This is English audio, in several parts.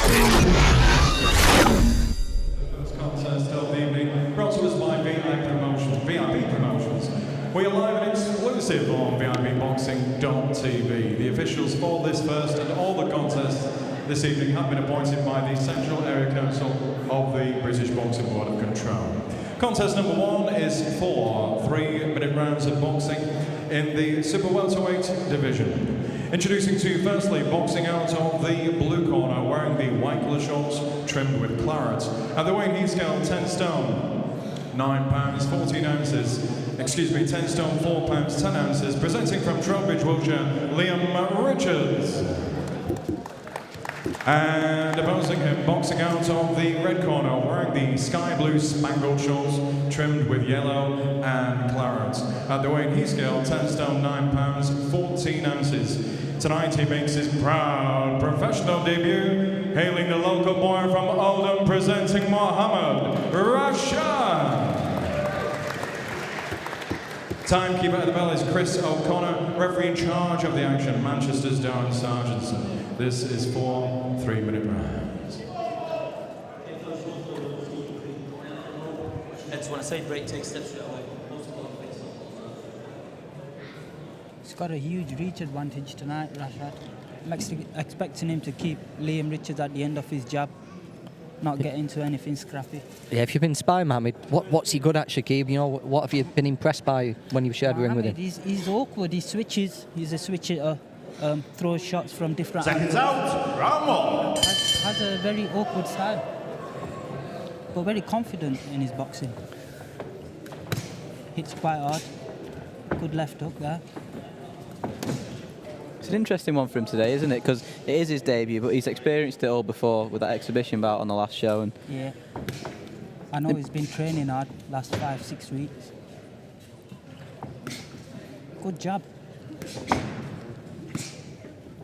First contest of the evening, brought to us by VIP Promotions. We are live and exclusive on VIPBoxing.tv. The officials for this first and all the contests this evening have been appointed by the Central Area Council of the British Boxing Board of Control. Contest number one is for 3-minute rounds of boxing in the super welterweight division. Introducing to firstly, boxing out of the blue corner, wearing the white colour shorts trimmed with claret. At the weight, he's scaled 10 stone, 9 pounds, 14 ounces. 10 stone, 4 pounds, 10 ounces. Presenting from Trowbridge, Wiltshire, Liam Richards. And opposing him, boxing out of the red corner, wearing the sky blue spangled shorts trimmed with yellow and claret. At the weight, he scaled 10 stone, 9 pounds, 14 ounces. Tonight he makes his proud professional debut, hailing the local boy from Oldham, presenting Mohammed, Rasheed. Timekeeper at the bell is Chris O'Connor, referee in charge of the action, Manchester's Darren Sargentson. This is for 3-minute rounds. That's when I say break, take steps straight away. He's got a huge reach advantage tonight, Rasheed. I'm expecting him to keep Liam Richards at the end of his jab, not get into anything scrappy. Yeah, if you've been spying Mohammed, what's he good at, Shakeeb? You know, what have you been impressed by when you've shared ring with him? He's awkward, he switches, he's a switcher, throws shots from different Seconds out, round one. Has a very awkward style, but very confident in his boxing. Hits quite hard, good left hook there. It's an interesting one for him today, isn't it? Because it is his debut, but he's experienced it all before with that exhibition bout on the last show. And yeah, I know he's been training hard last 5-6 weeks. Good jab.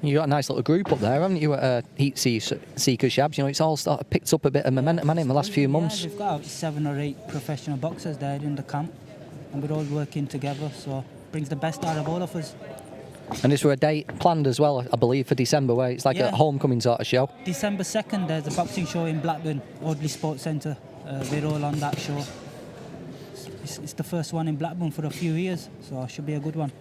You got a nice little group up there, haven't you, at Heat Seeker Shabs? You know, it's all sort of picked up a bit of momentum in the last few months. Yeah, we've got 7 or 8 professional boxers there in the camp, and we're all working together, so brings the best out of all of us. And is there a date planned as well, I believe, for December, where it's like a homecoming sort of show? December 2nd, there's a boxing show in Blackburn, Oldham Sports Centre. We're all on that show. It's the first one in Blackburn for a few years, so it should be a good one.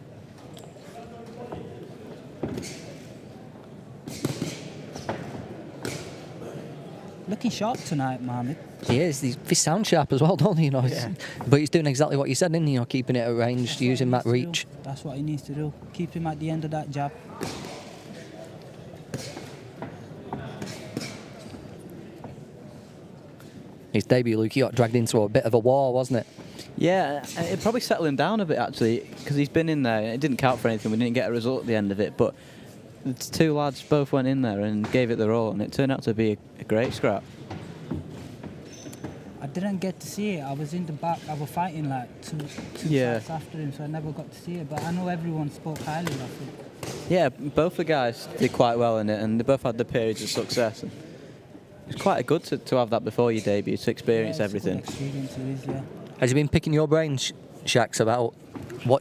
Looking sharp tonight, Mohammed. He is. He sounds sharp as well, don't he? You know, Yeah. But he's doing exactly what you said, isn't he? You know, keeping it at range, using that reach. That's what he needs to do. Keep him at the end of that jab. His debut, Luke, he got dragged into a bit of a war, wasn't it? yeah, it probably settled him down a bit, actually, because he's been in there. It didn't count for anything. We didn't get a result at the end of it, but the 2 lads both went in there and gave it their all, and it turned out to be a great scrap. I didn't get to see it. I was in the back. I was fighting like two fights after him, so I never got to see it. But I know everyone spoke highly of it. Yeah, both the guys did quite well in it, and they both had the periods of success. And it's quite good to have that before your debut, to experience everything. It's a good experience, it is, yeah. Has he been picking your brains, Shax, about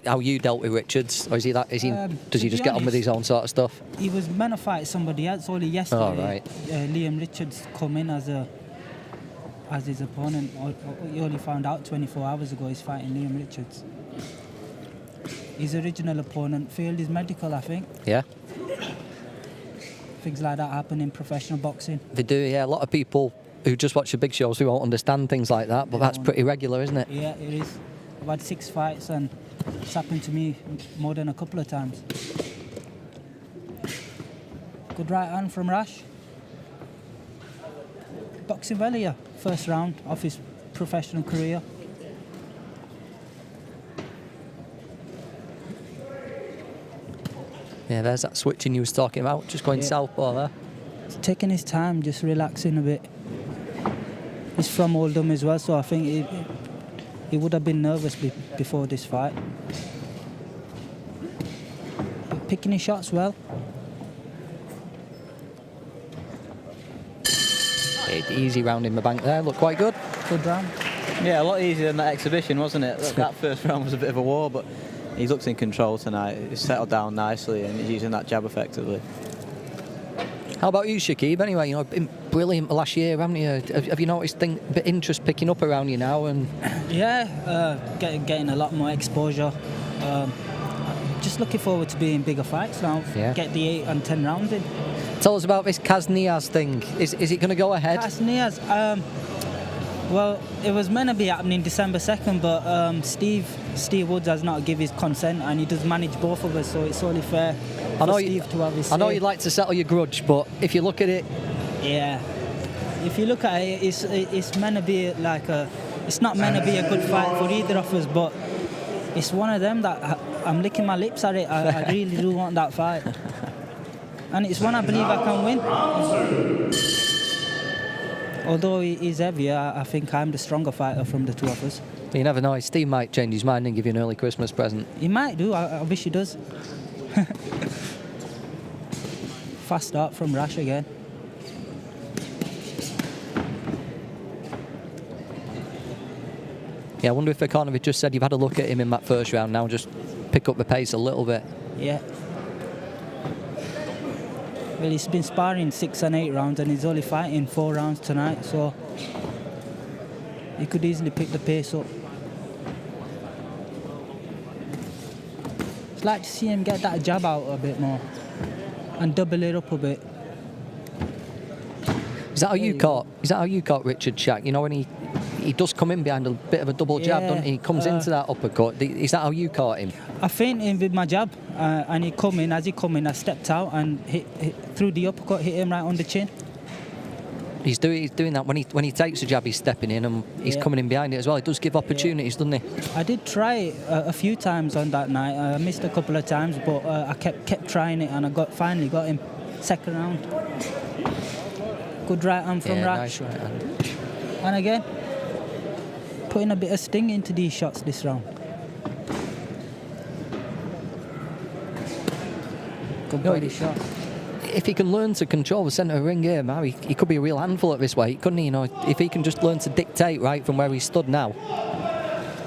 how you dealt with Richards, or is he that? Does he just get on with his own sort of stuff? He was meant to fight somebody else only yesterday. Oh, right. Liam Richards come in as his opponent. He only found out 24 hours ago he's fighting Liam Richards. His original opponent failed his medical, I think. Yeah. Things like that happen in professional boxing. They do, yeah. A lot of people who just watch the big shows who won't understand things like that, but that's pretty regular, isn't it? Yeah, it is. I've had 6 fights and it's happened to me more than a couple of times. Good right hand from Rash. Boxing well here, first round of his professional career. Yeah, there's that switching you was talking about, just going southpaw there. He's taking his time, just relaxing a bit. He's from Oldham as well, so I think he would have been nervous before this fight. But picking his shots well. Easy round in the bank there, looked quite good. Good round. Yeah, a lot easier than that exhibition, wasn't it? That first round was a bit of a war, but he looks in control tonight. He's settled down nicely and he's using that jab effectively. How about you, Shakeeb? Anyway, you know, been brilliant last year, haven't you? Have you noticed a bit of interest picking up around you now? And Yeah, getting a lot more exposure. Just looking forward to being bigger fights now. Yeah. Get the 8 and 10 rounds in. tell us about this Kaz Niaz thing. Is it going to go ahead? Kaz Niaz, well, it was meant to be happening December 2nd, but Steve Woods has not given his consent, and he does manage both of us, so it's only fair for Steve to have his say. I know you'd like to settle your grudge, but if you look at it, yeah, if you look at it, it's meant to be like it's not meant to be a good fight for either of us, but it's one of them that I'm licking my lips at it. I really do want that fight, and it's one I believe I can win. Although he's heavier, I think I'm the stronger fighter from the two of us. You never know. Steve might change his mind and give you an early Christmas present. He might do. I wish he does. Fast start from Rash again. Yeah, I wonder if Vakanovic just said you've had a look at him in that first round now, just pick up the pace a little bit. Yeah. Well, he's been sparring 6 and 8 rounds, and he's only fighting 4 rounds tonight, so he could easily pick the pace up. I'd like to see him get that jab out a bit more and double it up a bit. Is that how you caught Richard Shack? You know, when he does come in behind a bit of a double jab, doesn't he? He comes into that uppercut. Is that how you caught him? I feinted him with my jab, and he come in. As he come in, I stepped out and hit through the uppercut, hit him right on the chin. He's doing that when he takes a jab. He's stepping in and he's coming in behind it as well. He does give opportunities, doesn't he? I did try it a few times on that night. I missed a couple of times, but I kept trying it, and I finally got him. Second round. Good right hand from Rash. Nice right hand. And again, putting a bit of sting into these shots this round. Good body shot. If he can learn to control the centre of the ring here, he could be a real handful at this weight, couldn't he? You know, if he can just learn to dictate right from where he stood now,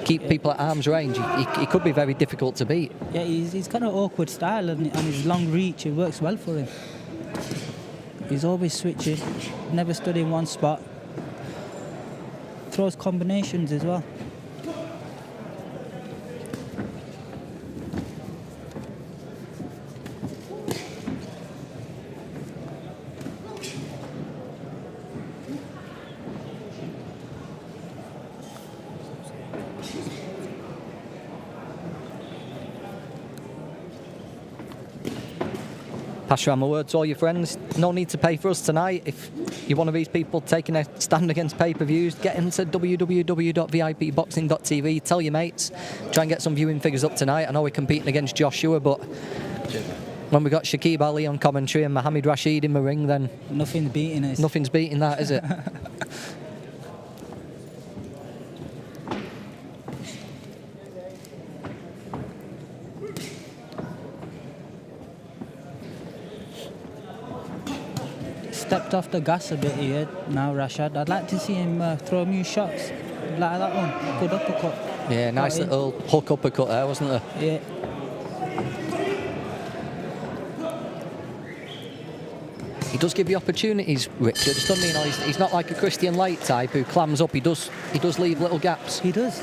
keep people at arm's range, he could be very difficult to beat. Yeah, he's got an awkward style, and his long reach, it works well for him. He's always switching, never stood in one spot. Throws combinations as well. Pass around my word to all your friends. No need to pay for us tonight. If you're one of these people taking a stand against pay-per-views, get into www.vipboxing.tv. Tell your mates. Try and get some viewing figures up tonight. I know we're competing against Joshua, but when we got Shakib Ali on commentary and Mohammed Rasheed in the ring, then nothing's beating us. Nothing's beating that, is it? Stepped off the gas a bit here now, Rashad. I'd like to see him throw new shots like that one. Good uppercut. Yeah, nice little hook uppercut there, wasn't there? Yeah. He does give you opportunities, Richard, doesn't he? You know, he's not like a Christian Lake type who clams up. He does leave little gaps. He does.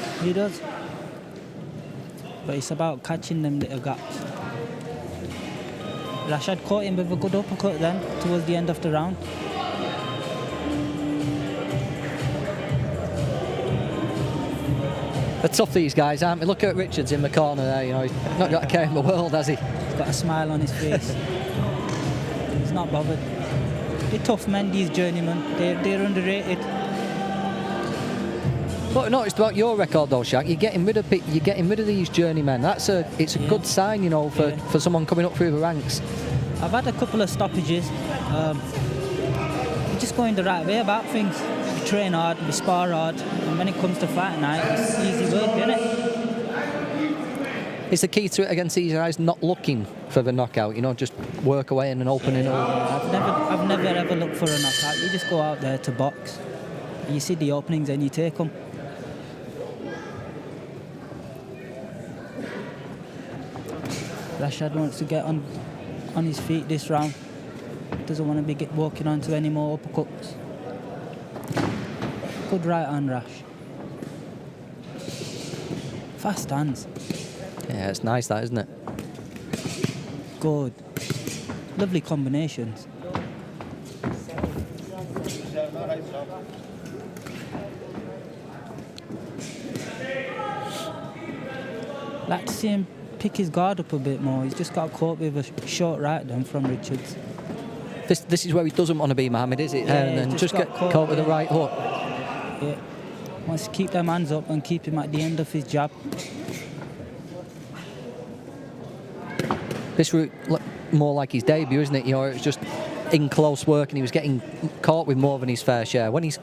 But it's about catching them little gaps. Rashad caught him with a good uppercut then, towards the end of the round. They're tough, these guys, aren't they? Look at Richards in the corner there, you know, he's not got a care in the world, has he? He's got a smile on his face. He's not bothered. They're tough men, these journeymen. They're underrated. What I noticed about your record though, Shaq, you're getting rid of these journeymen. It's a good sign, you know, for someone coming up through the ranks. I've had a couple of stoppages. We're just going the right way about things. We train hard, we spar hard, and when it comes to fight night, it's easy work, isn't it? Is the key to it against these guys not looking for the knockout? You know, just work away in an opening. I've never ever looked for a knockout. You just go out there to box. You see the openings and you take them. Rashad wants to get on his feet this round. Doesn't want to be walking onto any more uppercuts. Good right hand Rash. Fast hands. Yeah, it's nice that, isn't it? Good. Lovely combinations. Like to see him pick his guard up a bit more. He's just got caught with a short right then from Richards. This is where he doesn't want to be, Mohammed, is it? Yeah, And then just get caught with the right hook. Yeah. Wants to keep them hands up and keep him at the end of his jab. This route looked more like his debut, isn't it? You know, it was just in close work and he was getting caught with more than his fair share. When he's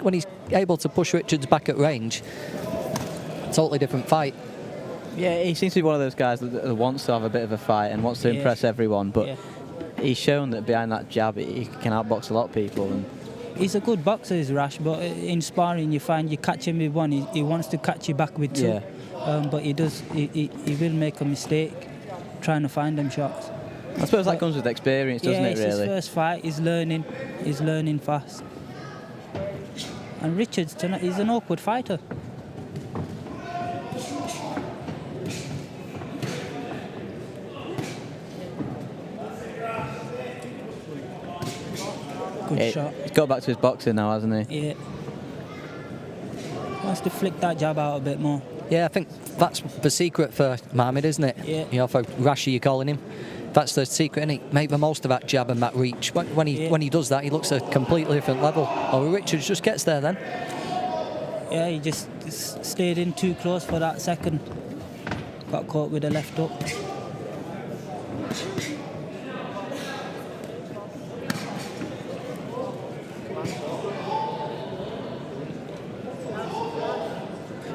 able to push Richards back at range, totally different fight. Yeah, he seems to be one of those guys that wants to have a bit of a fight and wants to impress everyone, but he's shown that behind that jab he can outbox a lot of people. And he's a good boxer, is Rash, but in sparring you find you catch him with one, he wants to catch you back with two. But he will make a mistake trying to find them shots. I suppose that comes with experience, doesn't it, really? It's his first fight, he's learning fast. And Richards tonight, he's an awkward fighter. Good shot. He's got back to his boxing now, hasn't he? Yeah. Wants to flick that jab out a bit more. Yeah, I think that's the secret for Mohammed, isn't it? Yeah. You know, for Rasheed, you're calling him. That's the secret, innit? Make the most of that jab and that reach. When he does that, he looks a completely different level. Oh, Richards just gets there then. Yeah, he just stayed in too close for that second. Got caught with a left hook.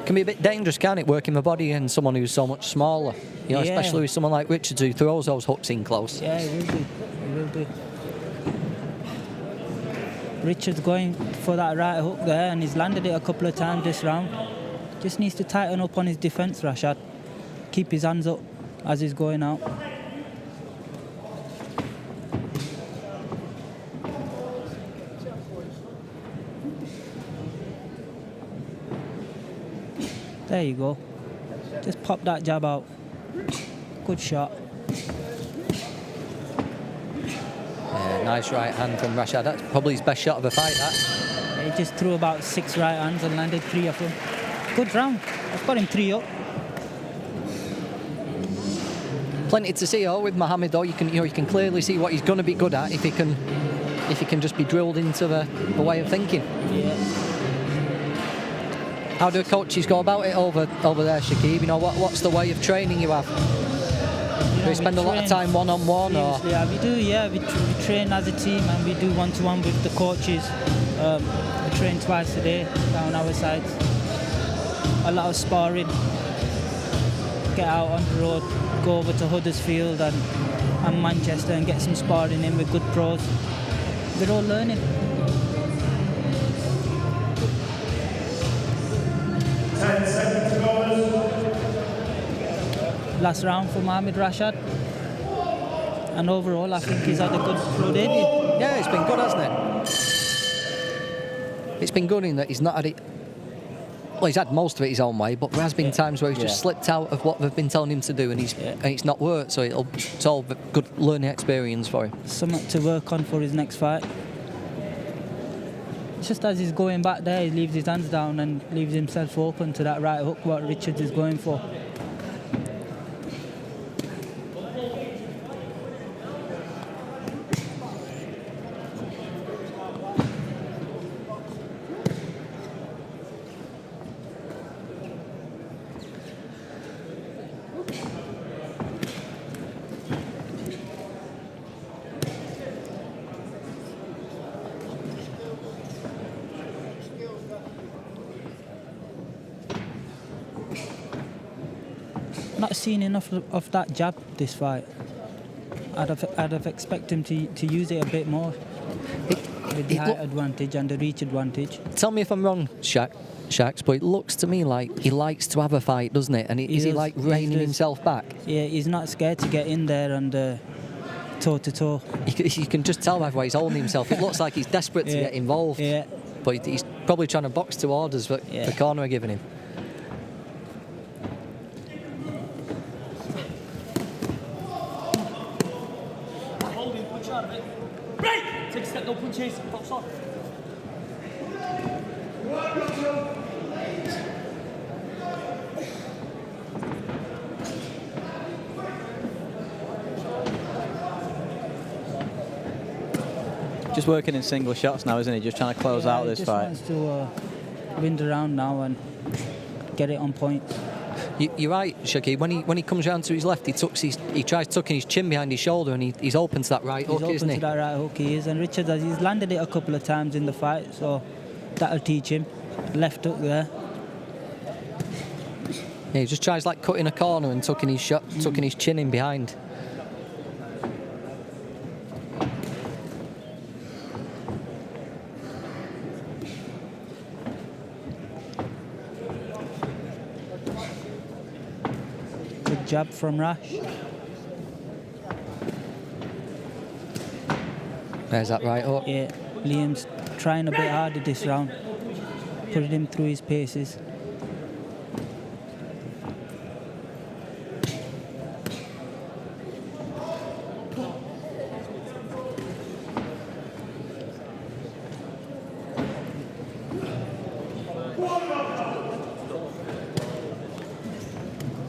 Can be a bit dangerous, can't it, working the body in someone who's so much smaller? You know, especially with someone like Richards who throws those hooks in close. Yeah, he will do. Richards going for that right hook there, and he's landed it a couple of times this round. Just needs to tighten up on his defence, Rashad. Keep his hands up as he's going out. There you go. Just pop that jab out. Good shot. Yeah, nice right hand from Rasheed. That's probably his best shot of the fight, that. He just threw about 6 right hands and landed 3 of them. Good round. I've got him 3 up. Plenty to see with Mohammed though. You can clearly see what he's going to be good at if he can just be drilled into the way of thinking. Yeah. How do coaches go about it over there, Shakib? You know, what's the way of training you have? Do you spend a lot of time one-on-one? Or? Yeah, we do. Yeah, we train as a team and we do one-to-one with the coaches. We train twice a day down our sides. A lot of sparring. Get out on the road, go over to Huddersfield and Manchester and get some sparring in with good pros. We're all learning. 10 seconds to go. Last round for Mohammed Rashad. And overall, I think he's had a good pro debut. Yeah, it's been good, hasn't it? It's been good in that he's not had it. Well, he's had most of it his own way, but there has been times where he's just slipped out of what they've been telling him to do, and it's not worked. So it's all a good learning experience for him. Something to work on for his next fight. Just as he's going back there, he leaves his hands down and leaves himself open to that right hook, what Richards is going for. Not seen enough of that jab this fight. I'd have expected him to use it a bit more with the height advantage and the reach advantage. Tell me if I'm wrong, Shaks, but it looks to me like he likes to have a fight, doesn't it? And is he like reining himself back? Yeah, he's not scared to get in there and toe-to-toe. You can just tell by the way he's holding himself. It looks like he's desperate to get involved. Yeah. But he's probably trying to box two orders that the corner are giving him. Hold him, punch out of it. Break! Take a step, no punches. Box off. Just working in single shots now, isn't he? Just trying to close out this fight. He just wants to wind around now and get it on point. You're right, Shaki. When he comes round to his left, he tries tucking his chin behind his shoulder, and he's open to that right hook, isn't he? He's open to that right hook, he is. And Richards, he's landed it a couple of times in the fight, so that'll teach him. Left hook there. Yeah, he just tries like cutting a corner and tucking his chin in behind. Good jab from Rash. There's that right hook. Yeah, Liam's trying a bit harder this round. Putting him through his paces.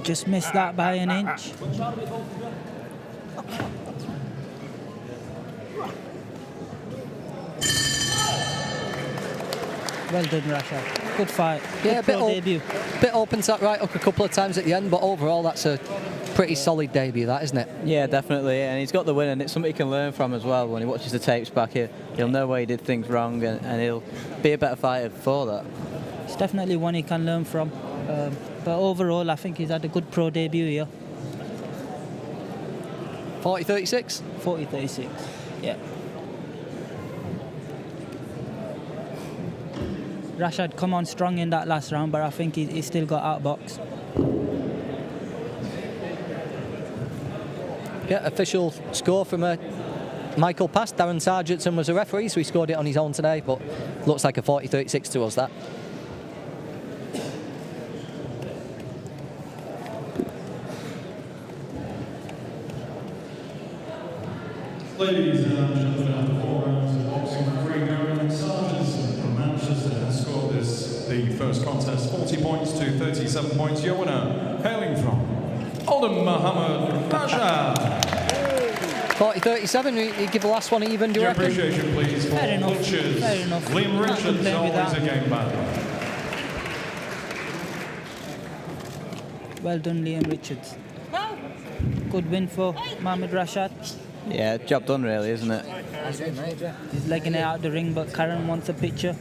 Just missed that by an inch. Well done, Rasheed. Good fight. Yeah, Good pro debut. Bit open to that right hook a couple of times at the end, but overall that's a pretty solid debut, that, isn't it? Yeah, definitely. Yeah. And he's got the win, and it's something he can learn from as well. When he watches the tapes back, he'll know where he did things wrong, and he'll be a better fighter for that. It's definitely one he can learn from. But overall, I think he's had a good pro debut here. 40-36? 40-36, yeah. Rasheed come on strong in that last round, but I think he still got outboxed. Yeah, official score from Michael Pass. Darren Sargentson was a referee, so he scored it on his own today, but looks like a 40-36 to us, that. Ladies and gentlemen, after 4 rounds of boxing, referee Darren Sargentson from Manchester has scored the first contest 40 points to 37 points. Your winner, hailing from Oldham, Mohammed Rasheed. 40-37, you give the last one even, do you reckon? Appreciation, please, for Fair enough. punches. Fair enough. Liam Can't Richards, complain with always that. a game back. Well done, Liam Richards. Good win for Mohammed Rasheed. Yeah, job done, really, isn't it? He's legging it out the ring, but Karen wants a picture.